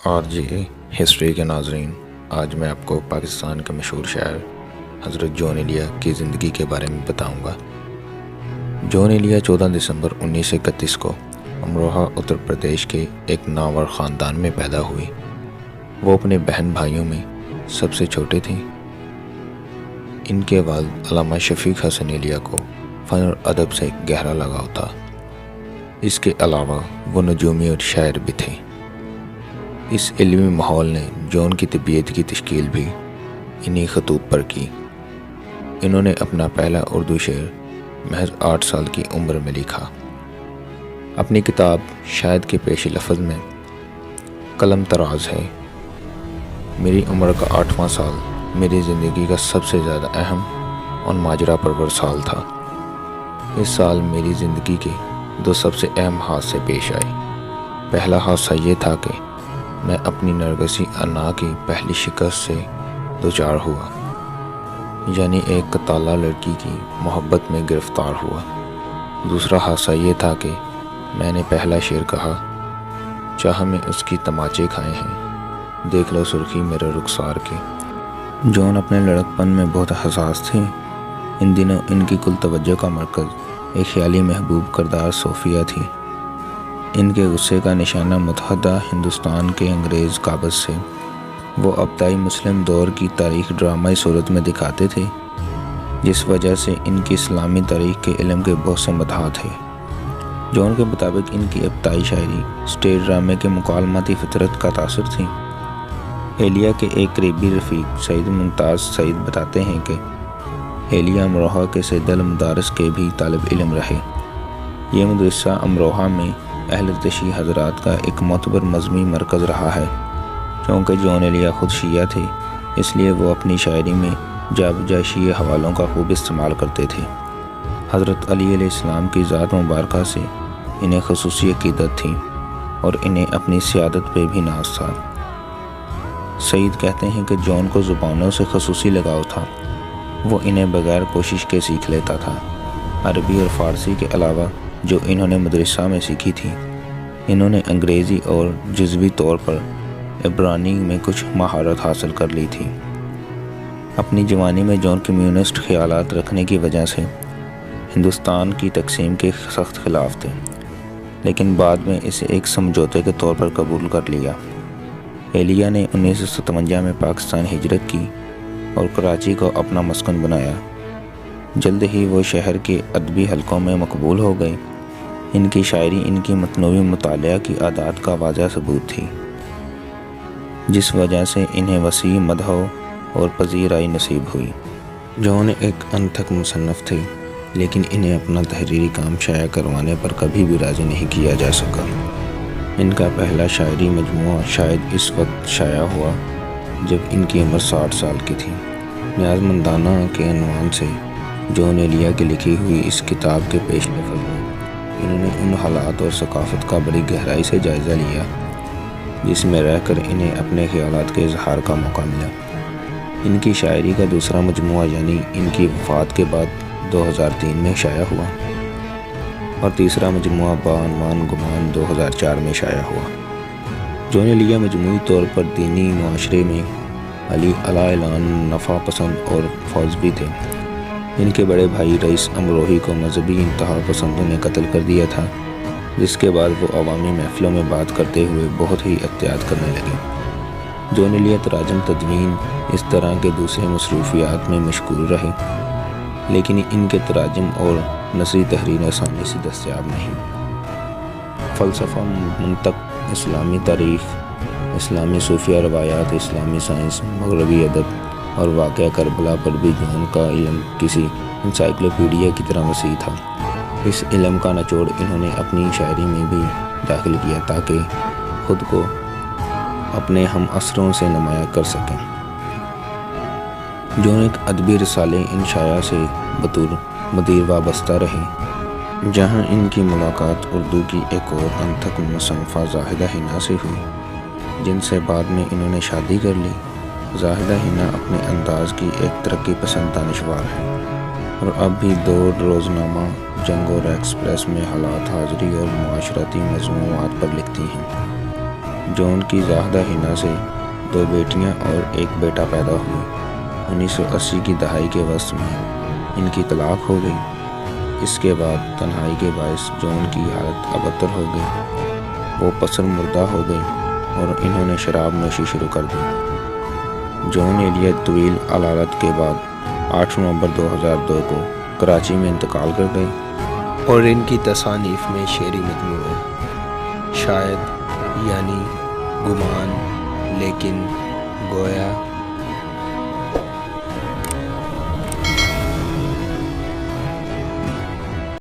اور جی ہسٹری کے ناظرین، آج میں آپ کو پاکستان کے مشہور شاعر حضرت جون ایلیا کی زندگی کے بارے میں بتاؤں گا۔ جون ایلیا 14 دسمبر 1931 کو امروہہ اتر پردیش کے ایک نامور خاندان میں پیدا ہوئی۔ وہ اپنے بہن بھائیوں میں سب سے چھوٹے تھے۔ ان کے والد علامہ شفیق حسن ایلیا کو فن اور ادب سے گہرا لگاؤ تھا۔ اس کے علاوہ وہ نجومی اور شاعر بھی تھے۔ اس علمی ماحول نے جون کی طبیعت کی تشکیل بھی انہی خطوط پر کی۔ انہوں نے اپنا پہلا اردو شعر محض 8 سال کی عمر میں لکھا۔ اپنی کتاب شاید کے پیش لفظ میں قلم طراز ہے: میری عمر کا 8واں سال میری زندگی کا سب سے زیادہ اہم اور ماجرا پرور سال تھا۔ اس سال میری زندگی کے 2 سب سے اہم حادثے پیش آئے۔ پہلا حادثہ یہ تھا کہ میں اپنی نرگسی انا کی پہلی شکست سے دوچار ہوا، یعنی ایک کتالہ لڑکی کی محبت میں گرفتار ہوا۔ دوسرا حادثہ یہ تھا کہ میں نے پہلا شعر کہا: چاہ میں اس کی تماچے کھائے ہیں، دیکھ لو سرخی میرے رخسار کی۔ جون اپنے لڑکپن میں بہت حساس تھے۔ ان دنوں ان کی کل توجہ کا مرکز ایک خیالی محبوب کردار صوفیہ تھی۔ ان کے غصے کا نشانہ متحدہ ہندوستان کے انگریز قابض سے وہ ابتدائی مسلم دور کی تاریخ ڈرامائی صورت میں دکھاتے تھے، جس وجہ سے ان کی اسلامی تاریخ کے علم کے بہت سے مداح تھے۔ جون کے مطابق ان کی ابتدائی شاعری اسٹیج ڈرامے کے مکالماتی فطرت کا تاثر تھی۔ ایلیا کے ایک قریبی رفیق سعید ممتاز سعید بتاتے ہیں کہ ایلیا امروہہ کے سید المدارس کے بھی طالب علم رہے۔ یہ مدرسہ امروہہ میں اہل تشیع حضرات کا ایک معتبر مذہبی مرکز رہا ہے۔ چونکہ جون ایلیا خود شیعہ تھے، اس لیے وہ اپنی شاعری میں جا بجا شیعہ حوالوں کا خوب استعمال کرتے تھے۔ حضرت علی علیہ السلام کی ذات مبارکہ سے انہیں خصوصی عقیدت تھی اور انہیں اپنی سیادت پہ بھی ناز تھا۔ سعید کہتے ہیں کہ جون کو زبانوں سے خصوصی لگاؤ تھا۔ وہ انہیں بغیر کوشش کے سیکھ لیتا تھا۔ عربی اور فارسی کے علاوہ جو انہوں نے مدرسہ میں سیکھی تھی، انہوں نے انگریزی اور جزوی طور پر عبرانی میں کچھ مہارت حاصل کر لی تھی۔ اپنی جوانی میں جون کمیونسٹ خیالات رکھنے کی وجہ سے ہندوستان کی تقسیم کے سخت خلاف تھے، لیکن بعد میں اسے ایک سمجھوتے کے طور پر قبول کر لیا۔ ایلیا نے 1957 میں پاکستان ہجرت کی اور کراچی کو اپنا مسکن بنایا۔ جلد ہی وہ شہر کے ادبی حلقوں میں مقبول ہو گئے۔ ان کی شاعری ان کی متنوع مطالعہ کی عادات کا واضح ثبوت تھی، جس وجہ سے انہیں وسیع مدح اور پذیرائی نصیب ہوئی۔ جون ایک انتھک مصنف تھے، لیکن انہیں اپنا تحریری کام شائع کروانے پر کبھی بھی راضی نہیں کیا جا سکا۔ ان کا پہلا شاعری مجموعہ شاید اس وقت شائع ہوا جب ان کی عمر 60 سال کی تھی۔ نیازمندانہ کے عنوان سے جون ایلیا کی لکھی ہوئی اس کتاب کے پیش لفظ میں انہوں نے ان حالات اور ثقافت کا بڑی گہرائی سے جائزہ لیا جس میں رہ کر انہیں اپنے خیالات کے اظہار کا موقع ملا۔ ان کی شاعری کا دوسرا مجموعہ یعنی ان کی وفات کے بعد 2003 میں شائع ہوا، اور تیسرا مجموعہ بعنوان گمان 2004 میں شائع ہوا۔ جون ایلیا مجموعی طور پر دینی معاشرے میں علی اعلان نفع پسند اور فوزبی تھے۔ ان کے بڑے بھائی رئیس امروہی کو مذہبی انتہا پسندوں نے قتل کر دیا تھا، جس کے بعد وہ عوامی محفلوں میں بات کرتے ہوئے بہت ہی احتیاط کرنے لگے۔ جون ایلیا تراجم تدوین اس طرح کے دوسرے مصروفیات میں مشغول رہے، لیکن ان کے تراجم اور نثری تحریر آسانی سے دستیاب نہیں۔ فلسفہ، منطق، اسلامی تاریخ، اسلامی صوفیہ روایات، اسلامی سائنس، مغربی ادب اور واقعہ کربلا پر بھی جون کا علم کسی انسائکلوپیڈیا کی طرح وسیع تھا۔ اس علم کا نچوڑ انہوں نے اپنی شاعری میں بھی داخل کیا تاکہ خود کو اپنے ہم عصروں سے نمایاں کر سکیں۔ جون ایک ادبی رسالے انشاء سے بطور مدیر وابستہ رہے، جہاں ان کی ملاقات اردو کی ایک اور انتھک مصنفہ زاہدہ حنا سے ہوئی، جن سے بعد میں انہوں نے شادی کر لی۔ زاہدہ حنا اپنے انداز کی ایک ترقی پسند دانشور ہے اور اب بھی 2 روزنامہ جنگ اور ایکسپریس میں حالات حاضری اور معاشرتی موضوعات پر لکھتی ہیں۔ جون کی زاہدہ حنا سے 2 بیٹیاں اور 1 بیٹا پیدا ہوئے۔ 1980 کی دہائی کے وسط میں ان کی طلاق ہو گئی۔ اس کے بعد تنہائی کے باعث جون کی حالت ابتر ہو گئی۔ وہ پسند مردہ ہو گئی اور انہوں نے شراب نوشی شروع کر دی۔ جون ایلیٹ طویل علالت کے بعد 8 نومبر 2002 کو کراچی میں انتقال کر گئی اور ان کی تصانیف میں شعری مجموعے شاید، یعنی، گمان، لیکن، گویا،